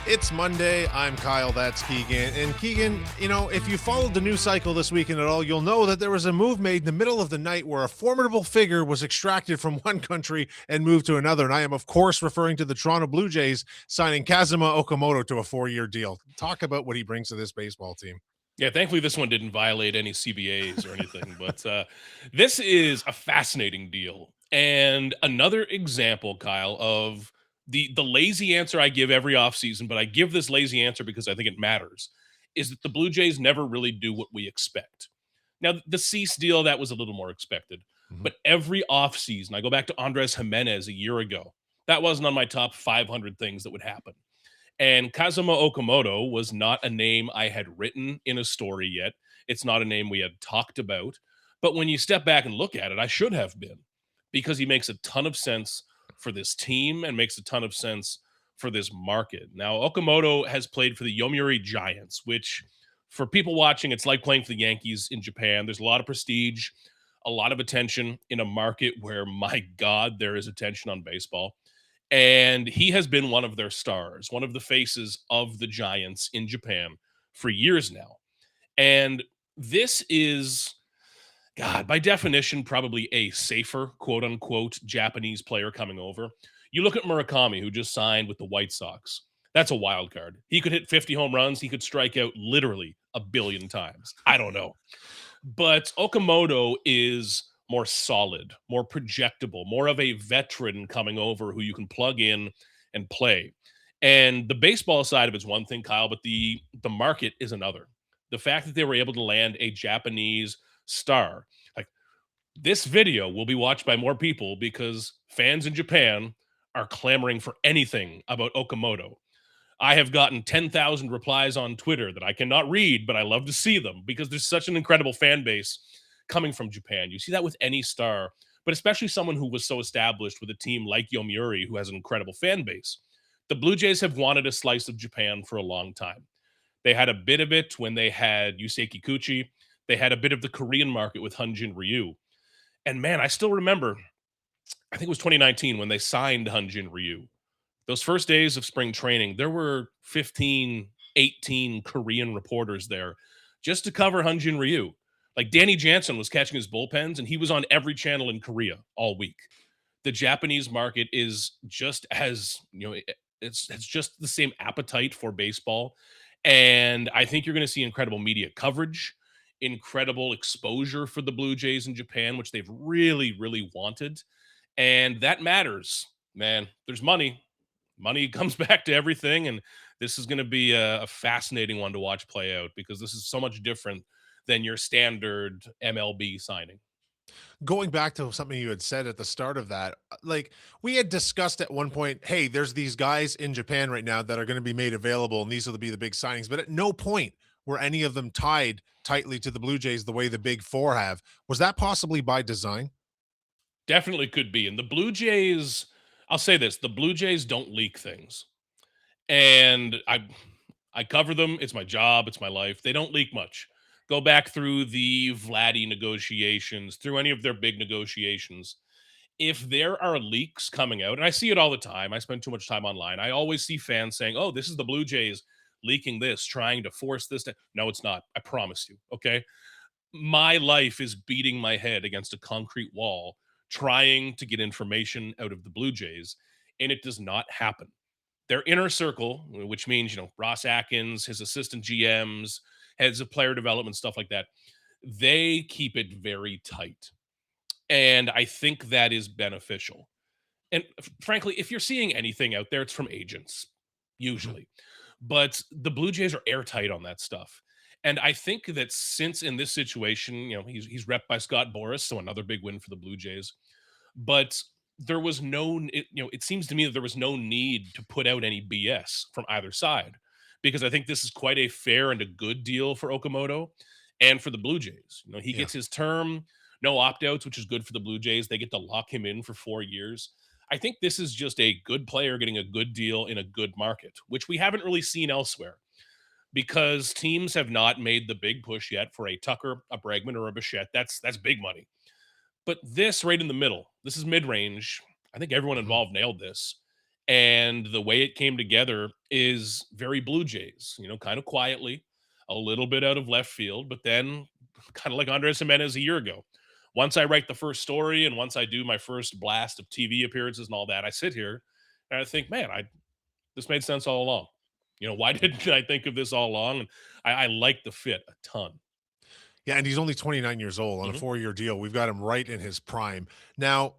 It's Monday. I'm Kyle. That's Keegan. And Keegan, if you followed the news cycle this weekend at all, you'll know that there was a move made in the middle of the night where a formidable figure was extracted from one country and moved to another. And I am, of course, referring to the Toronto Blue Jays signing Kazuma Okamoto to a 4-year deal. Talk about what he brings to this baseball team. Yeah, thankfully this one didn't violate any CBAs or anything, but this is a fascinating deal and another example, Kyle, of the lazy answer I give every offseason, but I give this lazy answer because I think it matters, is that the Blue Jays never really do what we expect. Now, the Cease deal, that was a little more expected, Mhm. but every offseason, I go back to Andres Jimenez a year ago, that wasn't on my top 500 things that would happen. And Kazuma Okamoto was not a name I had written in a story yet. It's not a name we had talked about. But when you step back and look at it, I should have been because he makes a ton of sense for this team and makes a ton of sense for this market. Now, Okamoto has played for the Yomiuri Giants, which for people watching, it's like playing for the Yankees in Japan. There's a lot of prestige, a lot of attention in a market where, my God, there is attention on baseball. And he has been one of their stars, one of the faces of the Giants in Japan for years now. And this is, God, by definition, probably a safer, quote unquote, Japanese player coming over. You look at Murakami, who just signed with the White Sox. That's a wild card. He could hit 50 home runs. He could strike out literally a billion times. I don't know. But Okamoto is more solid, more projectable, more of a veteran coming over who you can plug in and play. And the baseball side of it's one thing, Kyle, but the market is another. The fact that they were able to land a Japanese star, like this video will be watched by more people because fans in Japan are clamoring for anything about Okamoto. I have gotten 10,000 replies on Twitter that I cannot read, but I love to see them because there's such an incredible fan base coming from Japan. You see that with any star, but especially someone who was so established with a team like Yomiuri, who has an incredible fan base. The Blue Jays have wanted a slice of Japan for a long time. They had a bit of it when they had Yusei Kikuchi. They had a bit of the Korean market with Hyunjin Ryu. And man, I still remember, I think it was 2019 when they signed Hyunjin Ryu. Those first days of spring training, there were 15, 18 Korean reporters there just to cover Hyunjin Ryu. Like Danny Jansen was catching his bullpens and he was on every channel in Korea all week. The Japanese market is just as, it's just the same appetite for baseball. And I think you're going to see incredible media coverage, incredible exposure for the Blue Jays in Japan, which they've really, really wanted. And that matters, man. There's money. Money comes back to everything. And this is going to be a fascinating one to watch play out because this is so much different than your standard MLB signing. Going back to something you had said at the start of that, like we had discussed at one point, hey, there's these guys in Japan right now that are going to be made available, and these will be the big signings. But at no point were any of them tied tightly to the Blue Jays the way the big four have. Was that possibly by design? Definitely could be. And the Blue Jays, I'll say this, the Blue Jays don't leak things. And I cover them. It's my job, it's my life. They don't leak much. Go back through the Vladdy negotiations, through any of their big negotiations. If there are leaks coming out, and I see it all the time, I spend too much time online. I always see fans saying, "Oh, this is the Blue Jays leaking this, trying to force this to." No, it's not. I promise you. Okay, my life is beating my head against a concrete wall trying to get information out of the Blue Jays, and it does not happen. Their inner circle, which means, Ross Atkins, his assistant GMs, heads of player development, stuff like that, they keep it very tight. And I think that is beneficial. And frankly, if you're seeing anything out there, it's from agents, Mhm. usually. But the Blue Jays are airtight on that stuff. And I think that since in this situation, he's repped by Scott Boras, so another big win for the Blue Jays. But there was it seems to me that there was no need to put out any BS from either side because I think this is quite a fair and a good deal for Okamoto and for the Blue Jays. He Yeah. gets his term, no opt outs, which is good for the Blue Jays. They get to lock him in for 4 years. I think this is just a good player getting a good deal in a good market, which we haven't really seen elsewhere because teams have not made the big push yet for a Tucker, a Bregman, or a Bichette. That's big money. But this right in the middle, this is mid range. I think everyone Mhm. involved nailed this. And the way it came together is very Blue Jays, kind of quietly, a little bit out of left field, but then kind of like Andres Jimenez a year ago. Once I write the first story and once I do my first blast of TV appearances and all that, I sit here and I think, man, this made sense all along. Why didn't I think of this all along? And I like the fit a ton. Yeah, and he's only 29 years old on a Mhm. 4-year deal. We've got him right in his prime. Now,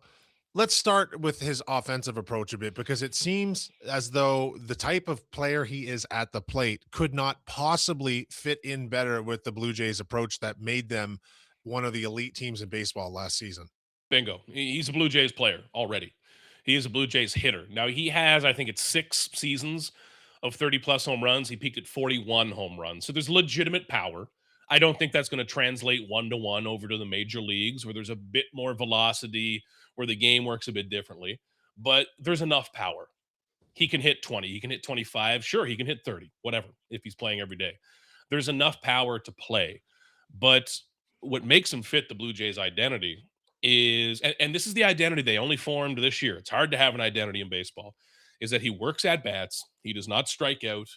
let's start with his offensive approach a bit because it seems as though the type of player he is at the plate could not possibly fit in better with the Blue Jays approach that made them one of the elite teams in baseball last season. Bingo. He's a Blue Jays player already. He is a Blue Jays hitter. Now he has, I think it's 6 seasons of 30 plus home runs. He peaked at 41 home runs. So there's legitimate power. I don't think that's going to translate 1-to-1 over to the major leagues where there's a bit more velocity, where the game works a bit differently. But there's enough power. He can hit 20, he can hit 25. Sure, he can hit 30, whatever, if he's playing every day. There's enough power to play. But what makes him fit the Blue Jays identity is, and this is the identity they only formed this year. It's hard to have an identity in baseball, is that he works at bats, he does not strike out,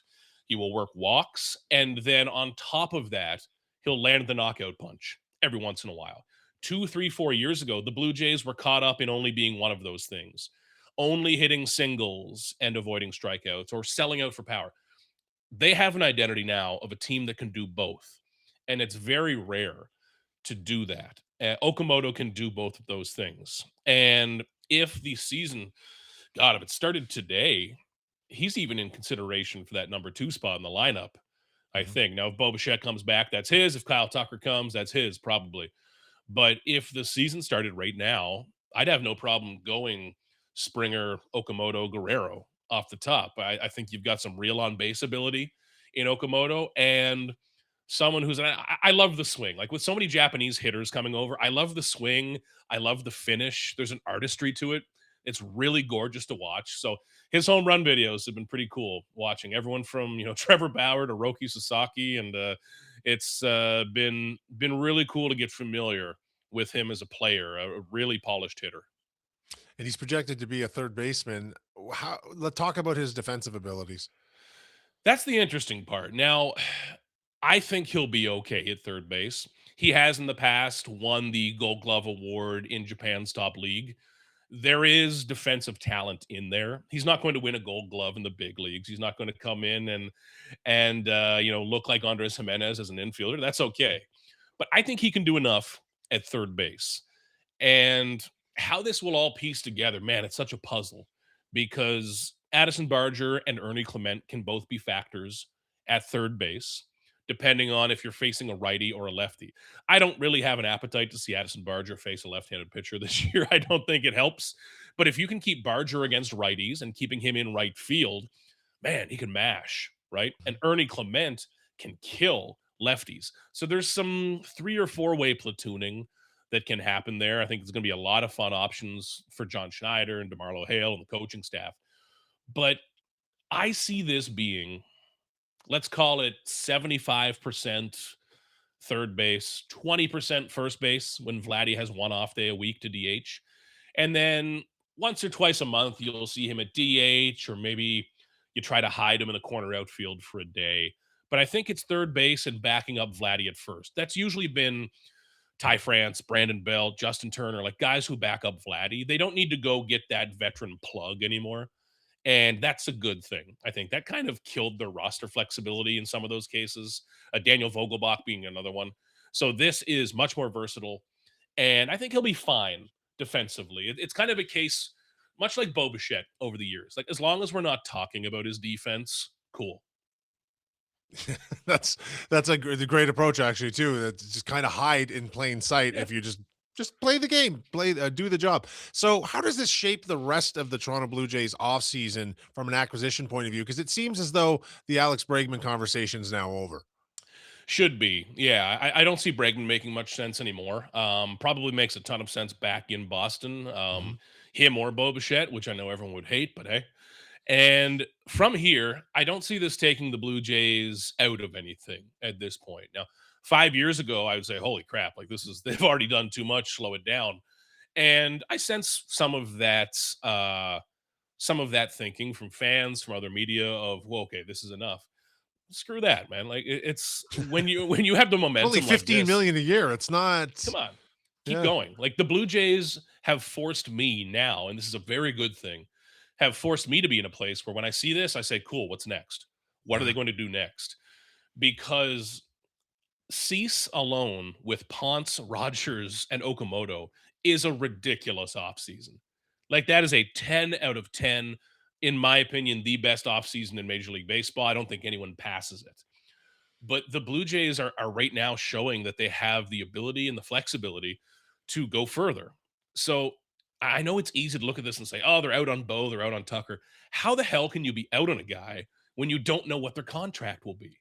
he will work walks, and then on top of that, he'll land the knockout punch every once in a while. 2, 3, 4 years ago, the Blue Jays were caught up in only being one of those things, only hitting singles and avoiding strikeouts or selling out for power. They have an identity now of a team that can do both. And it's very rare to do that. Okamoto can do both of those things. And if the season, God, if it started today, he's even in consideration for that number 2 spot in the lineup, I Mhm. think. Now, if Bo Bichette comes back, that's his. If Kyle Tucker comes, that's his, probably. But if the season started right now, I'd have no problem going Springer, Okamoto, Guerrero off the top. I think you've got some real on base ability in Okamoto and someone who's I love the swing. Like with so many Japanese hitters coming over, I love the swing. I love the finish. There's an artistry to it. It's really gorgeous to watch. So his home run videos have been pretty cool watching everyone from Trevor Bauer to Roki Sasaki, and it's been really cool to get familiar with him as a player, a really polished hitter. And he's projected to be a third baseman. Let's talk about his defensive abilities. That's the interesting part. Now, I think he'll be okay at third base. He has in the past won the Gold Glove Award in Japan's top league. There is defensive talent in there. He's not going to win a Gold Glove in the big leagues. He's not going to come in and look like Andres Jimenez as an infielder. That's okay, but I think he can do enough at third base. And how this will all piece together, man, it's such a puzzle because Addison Barger and Ernie Clement can both be factors at third base, depending on if you're facing a righty or a lefty. I don't really have an appetite to see Addison Barger face a left-handed pitcher this year. I don't think it helps. But if you can keep Barger against righties and keeping him in right field, man, he can mash, right? And Ernie Clement can kill lefties. So there's some 3 or 4 way platooning that can happen there. I think there's going to be a lot of fun options for John Schneider and DeMarlo Hale and the coaching staff. But I see this being, let's call it 75% third base, 20% first base when Vladdy has one off day a week to DH. And then once or twice a month, you'll see him at DH, or maybe you try to hide him in the corner outfield for a day. But I think it's third base and backing up Vladdy at first. That's usually been Ty France, Brandon Bell, Justin Turner, like guys who back up Vladdy. They don't need to go get that veteran plug anymore. And that's a good thing. I think that kind of killed their roster flexibility in some of those cases. Daniel Vogelbach being another one. So this is much more versatile. And I think he'll be fine defensively. It's kind of a case, much like Bo Bichette over the years. Like, as long as we're not talking about his defense, cool. that's the great approach actually too. That just kind of hide in plain sight Yeah. if you just play the game, do the job. So how does this shape the rest of the Toronto Blue Jays offseason from an acquisition point of view? Because it seems as though the Alex Bregman conversation is now over. Should be. Yeah. I don't see Bregman making much sense anymore. Probably makes a ton of sense back in Boston. Mhm. Him or Bo Bichette, which I know everyone would hate, but hey. And from here, I don't see this taking the Blue Jays out of anything at this point. Now, 5 years ago, I would say, holy crap, like this is, they've already done too much, slow it down. And I sense some of that some of that thinking from fans, from other media of, well, okay, this is enough. Screw that, man. Like it's when you have the Only momentum like 15 this, million a year. It's not. come on, keep Yeah. going. Like the Blue Jays have forced me now, and this is a very good thing, have forced me to be in a place where when I see this, I say, cool, what's next? What are they Yeah. going to do next? Because Cease alone with Ponce, Rogers, and Okamoto is a ridiculous offseason. Like that is a 10 out of 10, in my opinion, the best offseason in Major League Baseball. I don't think anyone passes it. But the Blue Jays are right now showing that they have the ability and the flexibility to go further. So I know it's easy to look at this and say, oh, they're out on Bo, they're out on Tucker. How the hell can you be out on a guy when you don't know what their contract will be?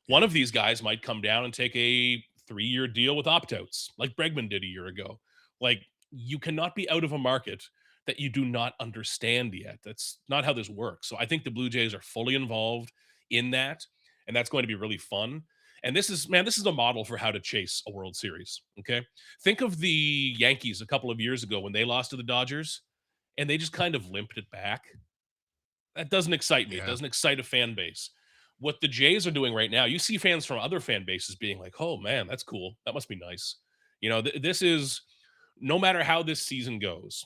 One Yeah. of these guys might come down and take a 3-year deal with opt-outs, like Bregman did a year ago. Like, you cannot be out of a market that you do not understand yet. That's not how this works. So I think the Blue Jays are fully involved in that, and that's going to be really fun. And this is, man, this is a model for how to chase a World Series. Okay. Think of the Yankees a couple of years ago when they lost to the Dodgers and they just kind of limped it back. That doesn't excite me. It Yeah. doesn't excite a fan base. What the Jays are doing right now, you see fans from other fan bases being like, "Oh man, that's cool. That must be nice." This is no matter how this season goes.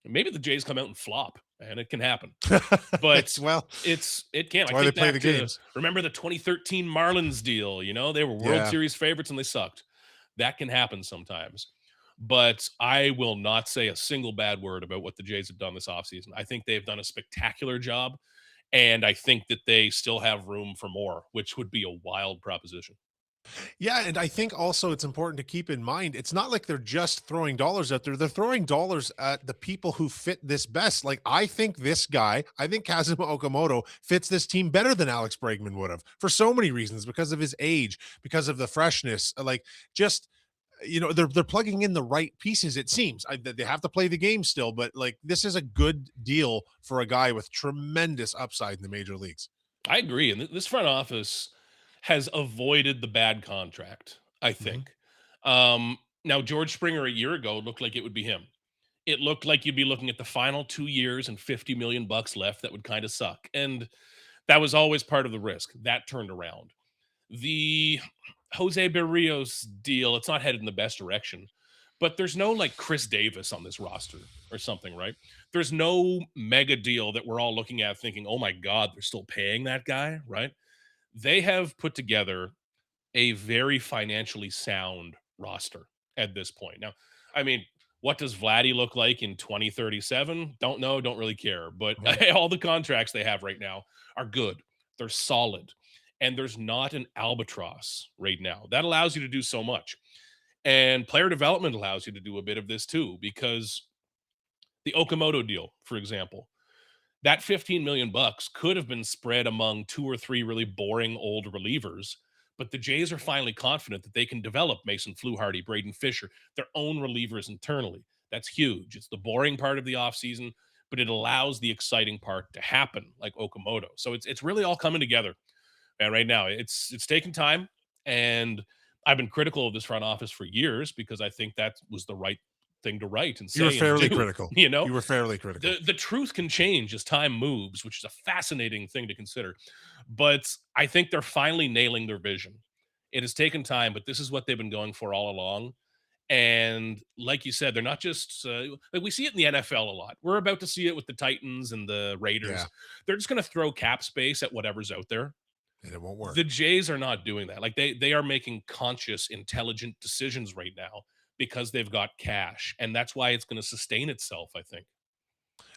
Maybe the Jays come out and flop, and it can happen. But Well, it can. that's I why they think play the back to games. remember the 2013 Marlins deal. They were World Yeah. Series favorites and they sucked. That can happen sometimes. But I will not say a single bad word about what the Jays have done this offseason. I think they've done a spectacular job. And I think that they still have room for more, which would be a wild proposition. Yeah, and I think also it's important to keep in mind it's not like they're just throwing dollars out there. They're throwing dollars at the people who fit this best. Like I think this guy, I think Kazuma Okamoto fits this team better than Alex Bregman would have for so many reasons because of his age, because of the freshness, like just they're plugging in the right pieces. It seems they have to play the game still, but like this is a good deal for a guy with tremendous upside in the major leagues. I agree. And this front office has avoided the bad contract, I Mhm. think. Now, George Springer a year ago looked like it would be him. It looked like you'd be looking at the final 2 years and 50 million bucks left that would kind of suck. And that was always part of the risk. That turned around. The Jose Barrios deal, it's not headed in the best direction, but there's no like Chris Davis on this roster or something, right? There's no mega deal that we're all looking at thinking, oh my God, they're still paying that guy, right? They have put together a very financially sound roster at this point. Now, I mean, what does Vladdy look like in 2037? Don't know, don't really care. But Mhm. all the contracts they have right now are good. They're solid. And there's not an albatross right now. That allows you to do so much. And player development allows you to do a bit of this too, because the Okamoto deal, for example, that 15 million bucks could have been spread among two or three really boring old relievers, but the Jays are finally confident that they can develop Mason Fluharty, Braden Fisher, their own relievers internally. That's huge. It's the boring part of the offseason, but it allows the exciting part to happen, like Okamoto. So it's really all coming together. And right now, it's taking time, and I've been critical of this front office for years because I think that was the right thing to write and You were say and fairly do. critical. You know, You were fairly critical. the truth can change as time moves, which is a fascinating thing to consider. But I think they're finally nailing their vision. It has taken time, but this is what they've been going for all along. And like you said, they're not just like we see it in the NFL a lot. We're about to see it with the Titans and the Raiders. Yeah, They're just going to throw cap space at whatever's out there. and it won't work. The Jays are not doing that. Like they are making conscious, intelligent decisions right now because they've got cash, and that's why it's going to sustain itself. I think.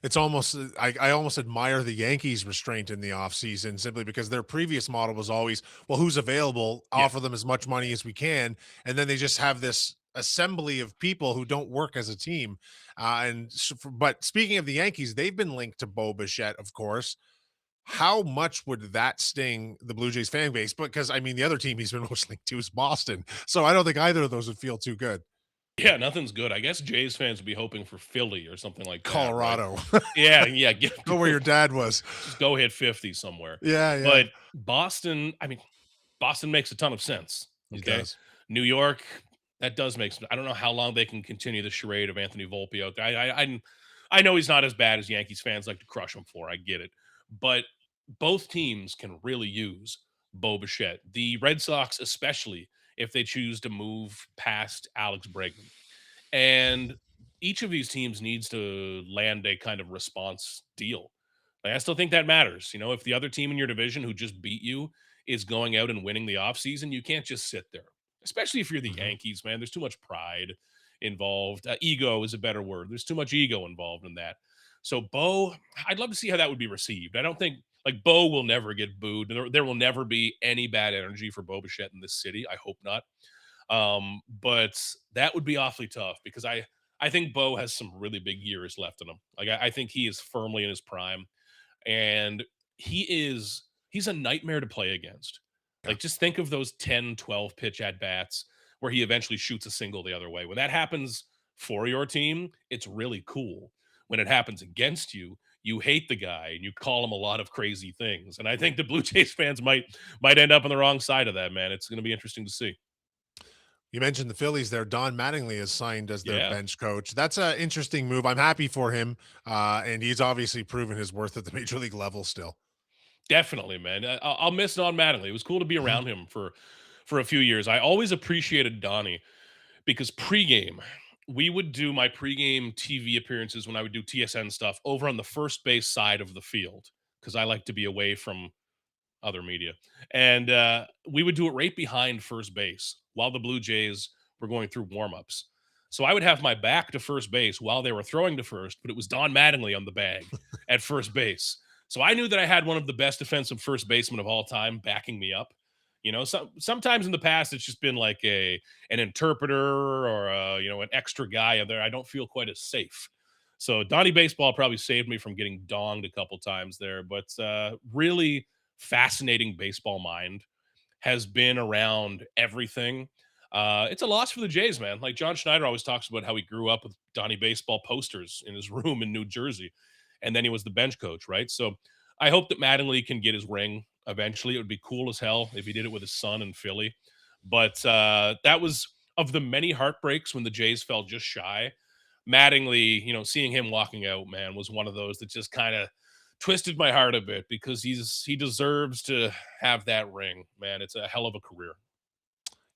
It's almost I almost admire the Yankees restraint in the offseason simply because their previous model was always, well, who's available, Yeah. offer them as much money as we can, and then they just have this assembly of people who don't work as a team. But speaking of the Yankees, they've been linked to Bo Bichette, of course. How much would that sting the Blue Jays fan base? Because I mean, the other team he's been most linked to is Boston, so I don't think either of those would feel too good. Yeah, nothing's good. I guess Jays fans would be hoping for Philly or something like that, right? Colorado, Yeah, yeah, go where your dad was. just go hit 50 somewhere. Yeah, yeah, But Boston, I mean, Boston makes a ton of sense. it Okay. does. New York, that does make some. I don't know how long they can continue the charade of Anthony Volpe out there. I know he's not as bad as Yankees fans like to crush him for. I get it. But both teams can really use Bo Bichette. The Red Sox, especially if they choose to move past Alex Bregman. And each of these teams needs to land a kind of response deal. Like, I still think that matters. If the other team in your division who just beat you is going out and winning the offseason, you can't just sit there, especially if you're the Mhm. Yankees, man. There's too much pride involved. Ego is a better word. There's too much ego involved in that. So, Bo, I'd love to see how that would be received. I don't think, like, Bo will never get booed. There will never be any bad energy for Bo Bichette in this city. I hope not. But that would be awfully tough because I think Bo has some really big years left in him. Like, I think he is firmly in his prime, and he's a nightmare to play against. Yeah. Like, just think of those 10, 12 pitch at bats where he eventually shoots a single the other way. When that happens for your team, it's really cool. When it happens against you, you hate the guy and you call him a lot of crazy things. And I think the Blue Jays fans might end up on the wrong side of that, man. It's going to be interesting to see. You mentioned the Phillies there. Don Mattingly is signed as their Yeah. bench coach. That's an interesting move. I'm happy for him. And he's obviously proven his worth at the major league level still. Definitely, man. I'll miss Don Mattingly. It was cool to be Mhm. around him for a few years. I always appreciated Donnie because pregame, we would do my pregame TV appearances when I would do TSN stuff over on the first base side of the field because I like to be away from other media. And we would do it right behind first base while the Blue Jays were going through warmups. So I would have my back to first base while they were throwing to first, but it was Don Mattingly on the bag at first base. So I knew that I had one of the best defensive first basemen of all time backing me up. Sometimes in the past it's just been like an interpreter or an extra guy out there. I don't feel quite as safe. So Donnie Baseball probably saved me from getting donged a couple times there, but really fascinating baseball mind, has been around everything. It's a loss for the Jays, man. Like John Schneider always talks about how he grew up with Donnie Baseball posters in his room in New Jersey, and then he was the bench coach, right? So I hope that Mattingly can get his ring eventually. It would be cool as hell if he did it with his son in Philly. But that was of the many heartbreaks when the Jays fell just shy. Mattingly, seeing him walking out, man, was one of those that just kind of twisted my heart a bit because he deserves to have that ring, man. It's a hell of a career.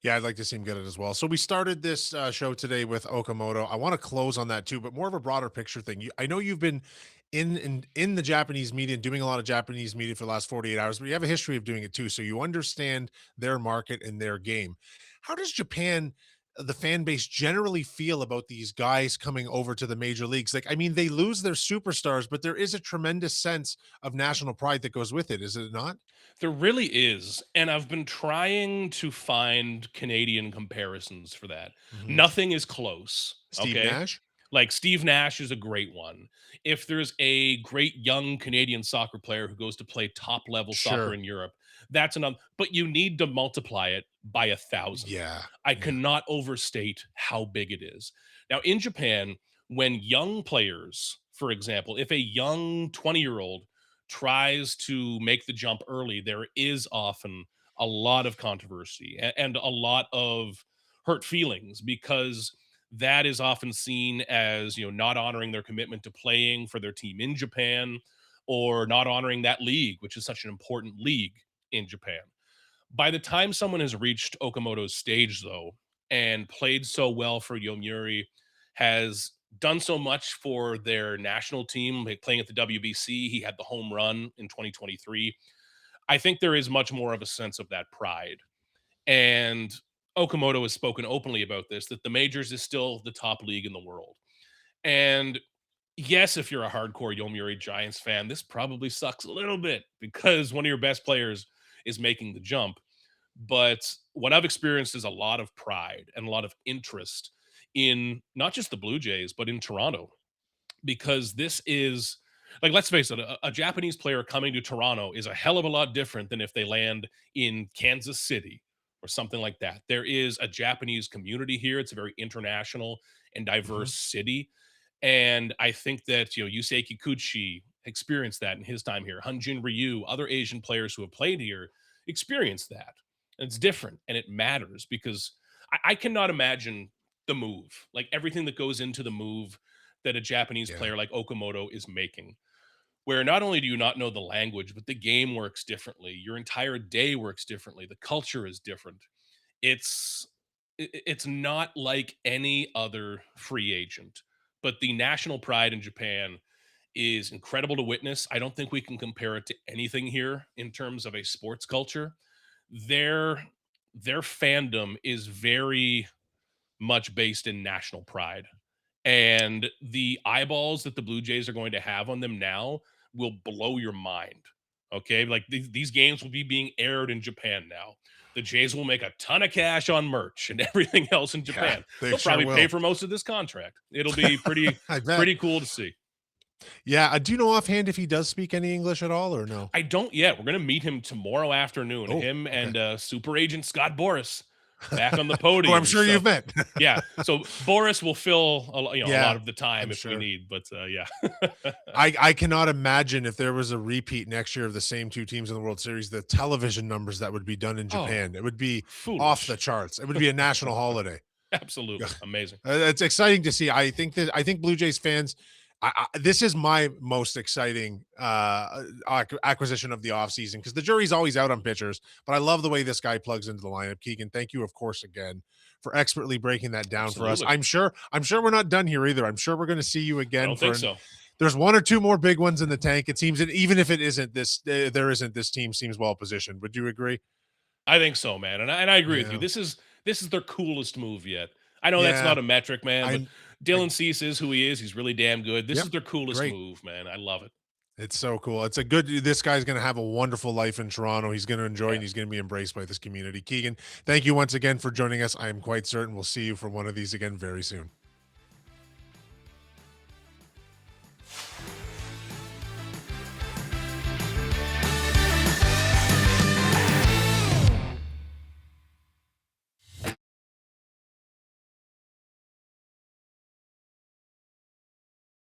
Yeah, I'd like to see him get it as well. So we started this show today with Okamoto. I want to close on that too, but more of a broader picture thing. I know you've been in the Japanese media and doing a lot of Japanese media for the last 48 hours, but you have a history of doing it too. So you understand their market and their game. How does Japan, the fan base, generally feel about these guys coming over to the major leagues? Like, I mean, they lose their superstars, but there is a tremendous sense of national pride that goes with it, is it not? There really is. And I've been trying to find Canadian comparisons for that. Mhm. Nothing is close. Steve Okay. Nash? Like Steve Nash is a great one. If there's a great young Canadian soccer player who goes to play top level soccer Sure. in Europe, that's another. But you need to multiply it by 1,000. Yeah. I Yeah. cannot overstate how big it is. Now, in Japan, when young players, for example, if a young 20-year-old tries to make the jump early, there is often a lot of controversy and a lot of hurt feelings because that is often seen as not honoring their commitment to playing for their team in Japan or not honoring that league, which is such an important league in Japan. By the time someone has reached Okamoto's stage, though, and played so well for Yomiuri, has done so much for their national team, like playing at the WBC, he had the home run in 2023. I think there is much more of a sense of that pride. And Okamoto has spoken openly about this, that the majors is still the top league in the world. And yes, if you're a hardcore Yomiuri Giants fan, this probably sucks a little bit because one of your best players is making the jump. But what I've experienced is a lot of pride and a lot of interest in not just the Blue Jays, but in Toronto, because this is like, let's face it, a Japanese player coming to Toronto is a hell of a lot different than if they land in Kansas City or something like that. There is a Japanese community here. It's a very international and Mhm. diverse city. And I think that, Yusei Kikuchi experienced that in his time here. Hanjin Ryu, other Asian players who have played here experienced that. And it's different and it matters because I cannot imagine the move, like everything that goes into the move, that a Japanese Yeah. player like Okamoto is making, where not only do you not know the language, but the game works differently. Your entire day works differently. The culture is different. It's it's not like any other free agent, but the national pride in Japan is incredible to witness. I don't think we can compare it to anything here in terms of a sports culture. Their their fandom is very much based in national pride. And the eyeballs that the Blue Jays are going to have on them now will blow your mind. Okay. Like these games will be being aired in Japan now. The Jays will make a ton of cash on merch and everything else in Yeah, Japan. they They'll sure probably pay will. for most of this contract. It'll be pretty, I bet. pretty cool to see. Yeah. Do you know offhand if he does speak any English at all or no? I don't yet. We're going to meet him tomorrow afternoon. Oh, Him okay. and super agent Scott Boris back on the Who I'm podium. sure So you've met. yeah, so Boris will fill a Yeah, lot of the time I'm if we sure. need, but yeah. I cannot imagine if there was a repeat next year of the same two teams in the World Series, the television numbers that would be done in Oh, Japan. It would be off the foolish. charts. It would be a national holiday. Absolutely amazing. It's exciting to see. I think Blue Jays fans. This is my most exciting acquisition of the offseason because the jury's always out on pitchers, but I love the way this guy plugs into the lineup. Keegan, thank you, of course, again for expertly breaking that down for us. Absolutely. I'm sure we're not done here either. I'm sure we're going to see you I again don't for think so. there's one or two more big ones in the tank. It seems that even if it isn't this, there isn't, this team seems well positioned. Would you agree? I think so, man, and I agree with you. Yeah. This is their coolest move yet. I know that's Yeah. not a metric, man, but I, I Dylan Cease is who he is. He's really damn good. This yep. is their coolest Great. move, man. I love it. It's so cool. It's a good, this guy's going to have a wonderful life in Toronto. He's going to enjoy it Yeah. and he's going to be embraced by this community. Keegan, thank you once again for joining us. I am quite certain we'll see you for one of these again very soon.